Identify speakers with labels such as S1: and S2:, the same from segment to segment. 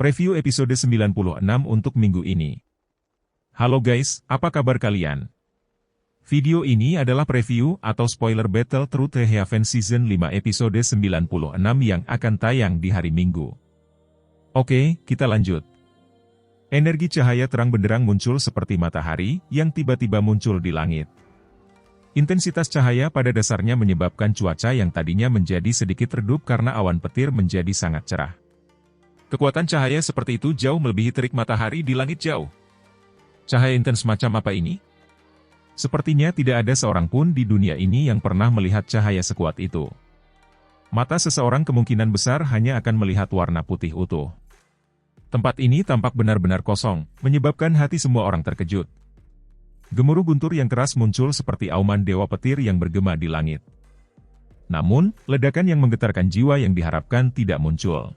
S1: Preview episode 96 untuk minggu ini. Halo guys, apa kabar kalian? Video ini adalah preview atau spoiler Battle Through the Heaven Season 5 episode 96 yang akan tayang di hari Minggu. Oke, kita lanjut. Energi cahaya terang benderang muncul seperti matahari yang tiba-tiba muncul di langit. Intensitas cahaya pada dasarnya menyebabkan cuaca yang tadinya menjadi sedikit redup karena awan petir menjadi sangat cerah. Kekuatan cahaya seperti itu jauh melebihi terik matahari di langit jauh. Cahaya intens macam apa ini? Sepertinya tidak ada seorang pun di dunia ini yang pernah melihat cahaya sekuat itu. Mata seseorang kemungkinan besar hanya akan melihat warna putih utuh. Tempat ini tampak benar-benar kosong, menyebabkan hati semua orang terkejut. Gemuruh guntur yang keras muncul seperti auman dewa petir yang bergema di langit. Namun, ledakan yang menggetarkan jiwa yang diharapkan tidak muncul.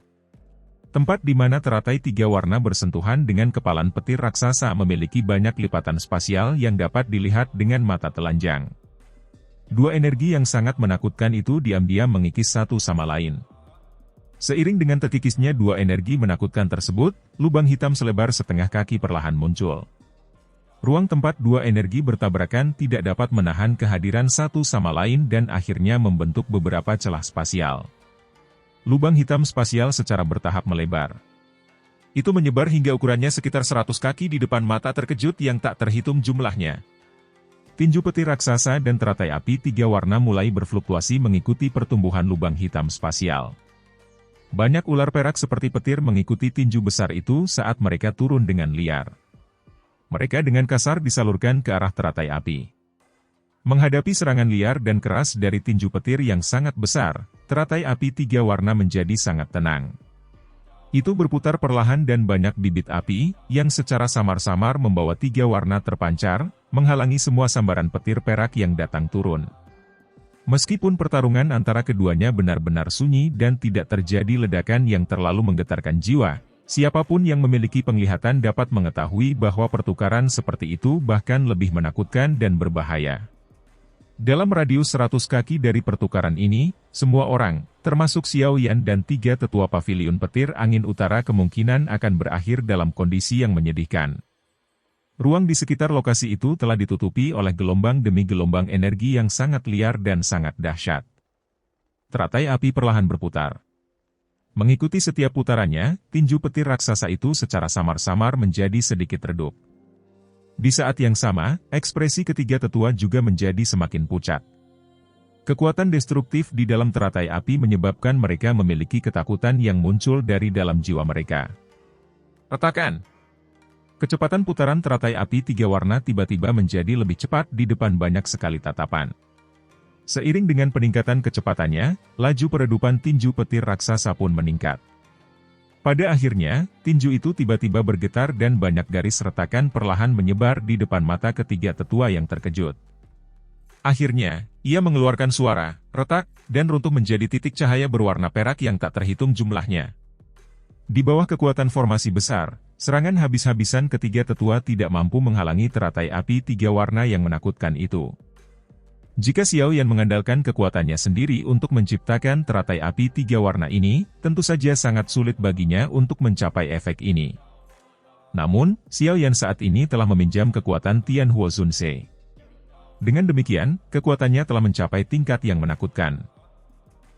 S1: Tempat di mana teratai tiga warna bersentuhan dengan kepalan petir raksasa memiliki banyak lipatan spasial yang dapat dilihat dengan mata telanjang. Dua energi yang sangat menakutkan itu diam-diam mengikis satu sama lain. Seiring dengan terkikisnya dua energi menakutkan tersebut, lubang hitam selebar setengah kaki perlahan muncul. Ruang tempat dua energi bertabrakan tidak dapat menahan kehadiran satu sama lain dan akhirnya membentuk beberapa celah spasial. Lubang hitam spasial secara bertahap melebar. Itu menyebar hingga ukurannya sekitar 100 kaki di depan mata terkejut yang tak terhitung jumlahnya. Tinju petir raksasa dan teratai api tiga warna mulai berfluktuasi mengikuti pertumbuhan lubang hitam spasial. Banyak ular perak seperti petir mengikuti tinju besar itu saat mereka turun dengan liar. Mereka dengan kasar disalurkan ke arah teratai api. Menghadapi serangan liar dan keras dari tinju petir yang sangat besar, teratai api tiga warna menjadi sangat tenang. Itu berputar perlahan dan banyak bibit api, yang secara samar-samar membawa tiga warna terpancar, menghalangi semua sambaran petir perak yang datang turun. Meskipun pertarungan antara keduanya benar-benar sunyi dan tidak terjadi ledakan yang terlalu menggetarkan jiwa, siapapun yang memiliki penglihatan dapat mengetahui bahwa pertukaran seperti itu bahkan lebih menakutkan dan berbahaya. Dalam radius 100 kaki dari pertukaran ini, semua orang, termasuk Xiao Yan dan tiga tetua paviliun petir angin utara kemungkinan akan berakhir dalam kondisi yang menyedihkan. Ruang di sekitar lokasi itu telah ditutupi oleh gelombang demi gelombang energi yang sangat liar dan sangat dahsyat. Teratai api perlahan berputar. Mengikuti setiap putarannya, tinju petir raksasa itu secara samar-samar menjadi sedikit redup. Di saat yang sama, ekspresi ketiga tetua juga menjadi semakin pucat. Kekuatan destruktif di dalam teratai api menyebabkan mereka memiliki ketakutan yang muncul dari dalam jiwa mereka. Retakan! Kecepatan putaran teratai api tiga warna tiba-tiba menjadi lebih cepat di depan banyak sekali tatapan. Seiring dengan peningkatan kecepatannya, laju peredupan tinju petir raksasa pun meningkat. Pada akhirnya, tinju itu tiba-tiba bergetar dan banyak garis retakan perlahan menyebar di depan mata ketiga tetua yang terkejut. Akhirnya, ia mengeluarkan suara, retak, dan runtuh menjadi titik cahaya berwarna perak yang tak terhitung jumlahnya. Di bawah kekuatan formasi besar, serangan habis-habisan ketiga tetua tidak mampu menghalangi teratai api tiga warna yang menakutkan itu. Jika Xiao Yan mengandalkan kekuatannya sendiri untuk menciptakan teratai api tiga warna ini, tentu saja sangat sulit baginya untuk mencapai efek ini. Namun, Xiao Yan saat ini telah meminjam kekuatan Tian Huo Zunse. Dengan demikian, kekuatannya telah mencapai tingkat yang menakutkan.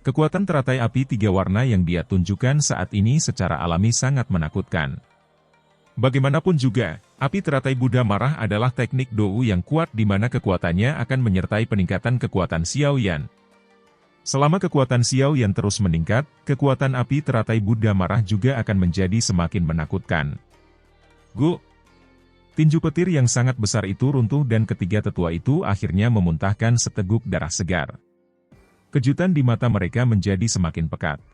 S1: Kekuatan teratai api tiga warna yang dia tunjukkan saat ini secara alami sangat menakutkan. Bagaimanapun juga, api teratai Buddha marah adalah teknik Dou yang kuat di mana kekuatannya akan menyertai peningkatan kekuatan Xiao Yan. Selama kekuatan Xiao Yan terus meningkat, kekuatan api teratai Buddha marah juga akan menjadi semakin menakutkan. Gu! Tinju petir yang sangat besar itu runtuh dan ketiga tetua itu akhirnya memuntahkan seteguk darah segar. Kejutan di mata mereka menjadi semakin pekat.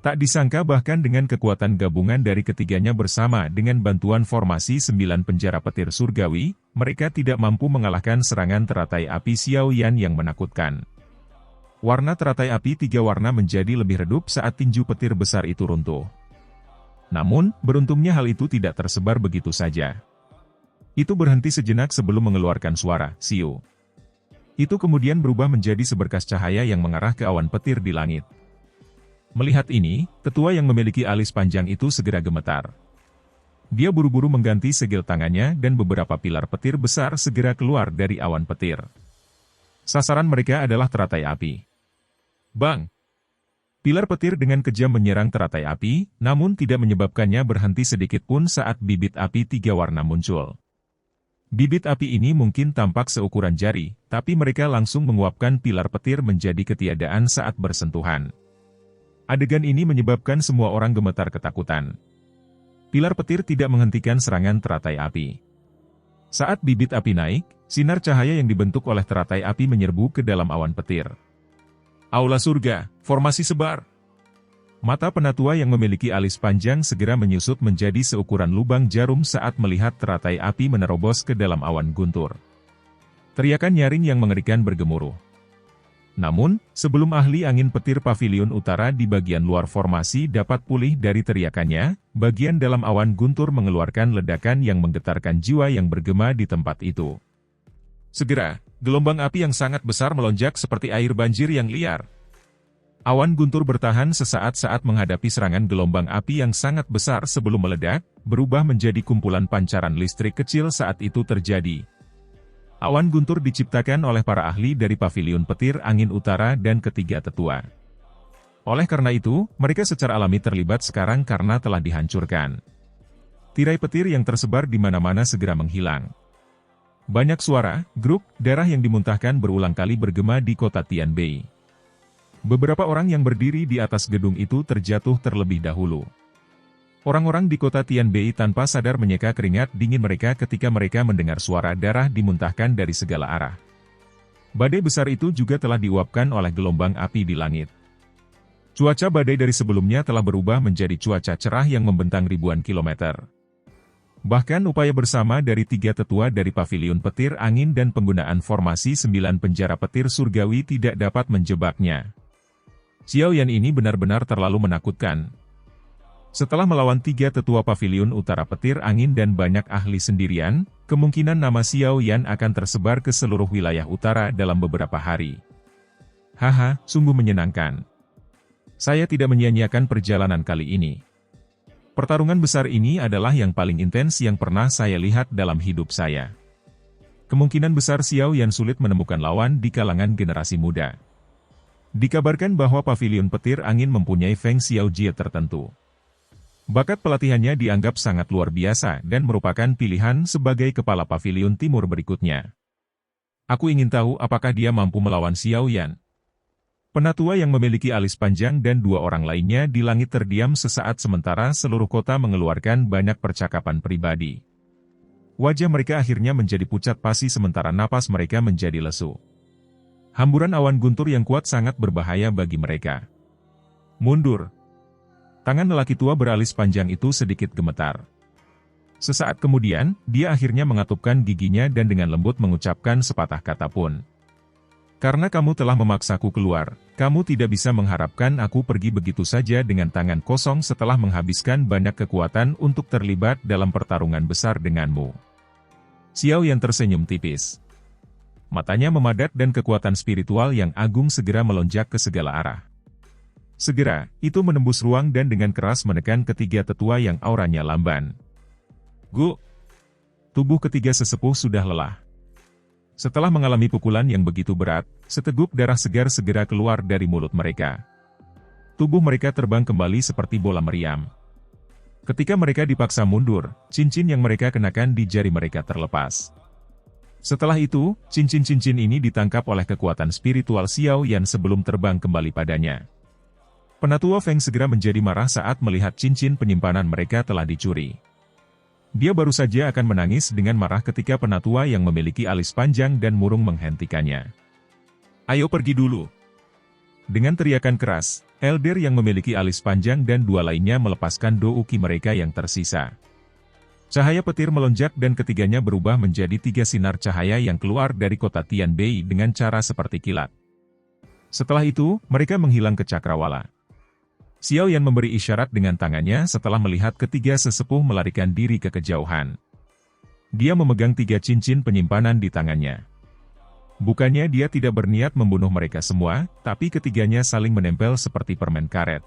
S1: Tak disangka bahkan dengan kekuatan gabungan dari ketiganya bersama dengan bantuan formasi 9 penjara petir surgawi, mereka tidak mampu mengalahkan serangan teratai api Xiao Yan yang menakutkan. Warna teratai api tiga warna menjadi lebih redup saat tinju petir besar itu runtuh. Namun, beruntungnya hal itu tidak tersebar begitu saja. Itu berhenti sejenak sebelum mengeluarkan suara, "Siu." Itu kemudian berubah menjadi seberkas cahaya yang mengarah ke awan petir di langit. Melihat ini, tetua yang memiliki alis panjang itu segera gemetar. Dia buru-buru mengganti segel tangannya dan beberapa pilar petir besar segera keluar dari awan petir. Sasaran mereka adalah teratai api. Bang! Pilar petir dengan kejam menyerang teratai api, namun tidak menyebabkannya berhenti sedikit pun saat bibit api 3 warna muncul. Bibit api ini mungkin tampak seukuran jari, tapi mereka langsung menguapkan pilar petir menjadi ketiadaan saat bersentuhan. Adegan ini menyebabkan semua orang gemetar ketakutan. Pilar petir tidak menghentikan serangan teratai api. Saat bibit api naik, sinar cahaya yang dibentuk oleh teratai api menyerbu ke dalam awan petir. Aula surga, formasi sebar. Mata penatua yang memiliki alis panjang segera menyusut menjadi seukuran lubang jarum saat melihat teratai api menerobos ke dalam awan guntur. Teriakan nyaring yang mengerikan bergemuruh. Namun, sebelum ahli angin petir pavilion utara di bagian luar formasi dapat pulih dari teriakannya, bagian dalam awan guntur mengeluarkan ledakan yang menggetarkan jiwa yang bergema di tempat itu. Segera, gelombang api yang sangat besar melonjak seperti air banjir yang liar. Awan guntur bertahan sesaat saat menghadapi serangan gelombang api yang sangat besar sebelum meledak, berubah menjadi kumpulan pancaran listrik kecil saat itu terjadi. Awan guntur diciptakan oleh para ahli dari pavilion petir angin utara dan ketiga tetua. Oleh karena itu, mereka secara alami terlibat sekarang karena telah dihancurkan. Tirai petir yang tersebar di mana-mana segera menghilang. Banyak suara, grup, darah yang dimuntahkan berulang kali bergema di kota Tianbei. Beberapa orang yang berdiri di atas gedung itu terjatuh terlebih dahulu. Orang-orang di kota Tianbei tanpa sadar menyeka keringat dingin mereka ketika mereka mendengar suara darah dimuntahkan dari segala arah. Badai besar itu juga telah diuapkan oleh gelombang api di langit. Cuaca badai dari sebelumnya telah berubah menjadi cuaca cerah yang membentang ribuan kilometer. Bahkan upaya bersama dari 3 tetua dari pavilion petir angin dan penggunaan formasi 9 penjara petir surgawi tidak dapat menjebaknya. Xiao Yan ini benar-benar terlalu menakutkan. Setelah melawan 3 tetua pavilion utara petir angin dan banyak ahli sendirian, kemungkinan nama Xiao Yan akan tersebar ke seluruh wilayah utara dalam beberapa hari. Haha, sungguh menyenangkan. Saya tidak menyia-nyiakan perjalanan kali ini. Pertarungan besar ini adalah yang paling intens yang pernah saya lihat dalam hidup saya. Kemungkinan besar Xiao Yan sulit menemukan lawan di kalangan generasi muda. Dikabarkan bahwa pavilion petir angin mempunyai Feng Xiaojie tertentu. Bakat pelatihannya dianggap sangat luar biasa dan merupakan pilihan sebagai kepala pavilion timur berikutnya. Aku ingin tahu apakah dia mampu melawan Xiao Yan. Penatua yang memiliki alis panjang dan 2 orang lainnya di langit terdiam sesaat sementara seluruh kota mengeluarkan banyak percakapan pribadi. Wajah mereka akhirnya menjadi pucat pasi sementara napas mereka menjadi lesu. Hamburan awan guntur yang kuat sangat berbahaya bagi mereka. Mundur. Tangan lelaki tua beralis panjang itu sedikit gemetar. Sesaat kemudian, dia akhirnya mengatupkan giginya dan dengan lembut mengucapkan sepatah kata pun. Karena kamu telah memaksaku keluar, kamu tidak bisa mengharapkan aku pergi begitu saja dengan tangan kosong setelah menghabiskan banyak kekuatan untuk terlibat dalam pertarungan besar denganmu. Xiao Yan tersenyum tipis. Matanya memadat dan kekuatan spiritual yang agung segera melonjak ke segala arah. Segera, itu menembus ruang dan dengan keras menekan ketiga tetua yang auranya lamban. Gu! Tubuh ketiga sesepuh sudah lelah. Setelah mengalami pukulan yang begitu berat, seteguk darah segar segera keluar dari mulut mereka. Tubuh mereka terbang kembali seperti bola meriam. Ketika mereka dipaksa mundur, cincin yang mereka kenakan di jari mereka terlepas. Setelah itu, cincin-cincin ini ditangkap oleh kekuatan spiritual Xiao Yan sebelum terbang kembali padanya. Penatua Feng segera menjadi marah saat melihat cincin penyimpanan mereka telah dicuri. Dia baru saja akan menangis dengan marah ketika penatua yang memiliki alis panjang dan murung menghentikannya. Ayo pergi dulu. Dengan teriakan keras, elder yang memiliki alis panjang dan 2 lainnya melepaskan douki mereka yang tersisa. Cahaya petir melonjak dan ketiganya berubah menjadi 3 sinar cahaya yang keluar dari kota Tianbei dengan cara seperti kilat. Setelah itu, mereka menghilang ke cakrawala. Xiao Yan memberi isyarat dengan tangannya setelah melihat ketiga sesepuh melarikan diri ke kejauhan. Dia memegang 3 cincin penyimpanan di tangannya. Bukannya dia tidak berniat membunuh mereka semua, tapi ketiganya saling menempel seperti permen karet.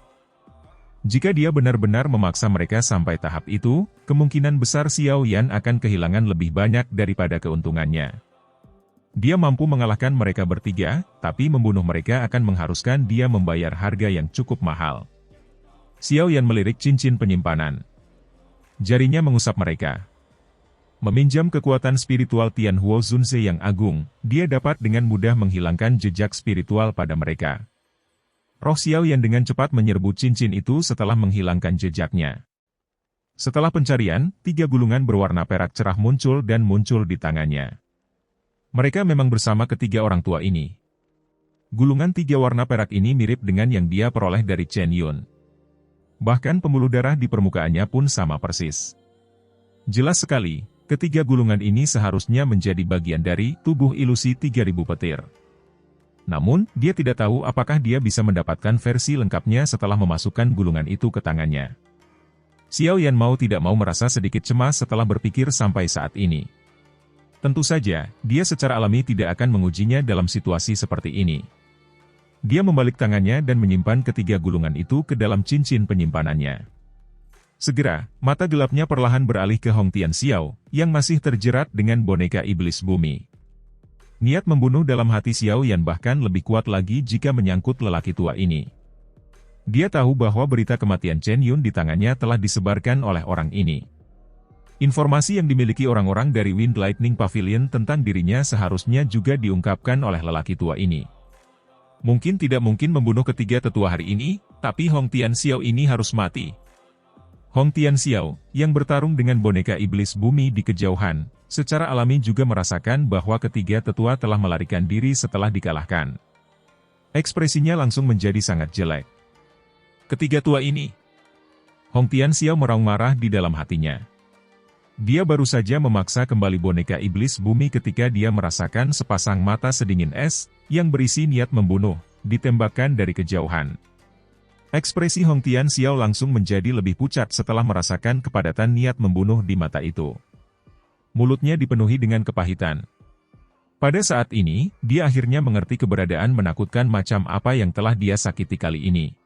S1: Jika dia benar-benar memaksa mereka sampai tahap itu, kemungkinan besar Xiao Yan akan kehilangan lebih banyak daripada keuntungannya. Dia mampu mengalahkan mereka bertiga, tapi membunuh mereka akan mengharuskan dia membayar harga yang cukup mahal. Xiao Yan melirik cincin penyimpanan. Jarinya mengusap mereka. Meminjam kekuatan spiritual Tian Huo Zunze yang agung, dia dapat dengan mudah menghilangkan jejak spiritual pada mereka. Roh Xiao Yan dengan cepat menyerbu cincin itu setelah menghilangkan jejaknya. Setelah pencarian, 3 gulungan berwarna perak cerah muncul dan muncul di tangannya. Mereka memang bersama ketiga orang tua ini. Gulungan 3 warna perak ini mirip dengan yang dia peroleh dari Chen Yun. Bahkan pembuluh darah di permukaannya pun sama persis. Jelas sekali, ketiga gulungan ini seharusnya menjadi bagian dari tubuh ilusi 3000 petir. Namun, dia tidak tahu apakah dia bisa mendapatkan versi lengkapnya setelah memasukkan gulungan itu ke tangannya. Xiao Yan mau tidak mau merasa sedikit cemas setelah berpikir sampai saat ini. Tentu saja, dia secara alami tidak akan mengujinya dalam situasi seperti ini. Dia membalik tangannya dan menyimpan ketiga gulungan itu ke dalam cincin penyimpanannya. Segera, mata gelapnya perlahan beralih ke Hong Tian Xiao, yang masih terjerat dengan boneka iblis bumi. Niat membunuh dalam hati Xiao Yan bahkan lebih kuat lagi jika menyangkut lelaki tua ini. Dia tahu bahwa berita kematian Chen Yun di tangannya telah disebarkan oleh orang ini. Informasi yang dimiliki orang-orang dari Wind Lightning Pavilion tentang dirinya seharusnya juga diungkapkan oleh lelaki tua ini. Mungkin tidak mungkin membunuh ketiga tetua hari ini, tapi Hong Tian Xiao ini harus mati. Hong Tian Xiao, yang bertarung dengan boneka iblis bumi di kejauhan, secara alami juga merasakan bahwa ketiga tetua telah melarikan diri setelah dikalahkan. Ekspresinya langsung menjadi sangat jelek. Ketiga tua ini. Hong Tian Xiao meraung marah di dalam hatinya. Dia baru saja memaksa kembali boneka iblis bumi ketika dia merasakan sepasang mata sedingin es, yang berisi niat membunuh, ditembakkan dari kejauhan. Ekspresi Hong Tian Xiao langsung menjadi lebih pucat setelah merasakan kepadatan niat membunuh di mata itu. Mulutnya dipenuhi dengan kepahitan. Pada saat ini, dia akhirnya mengerti keberadaan menakutkan macam apa yang telah dia sakiti kali ini.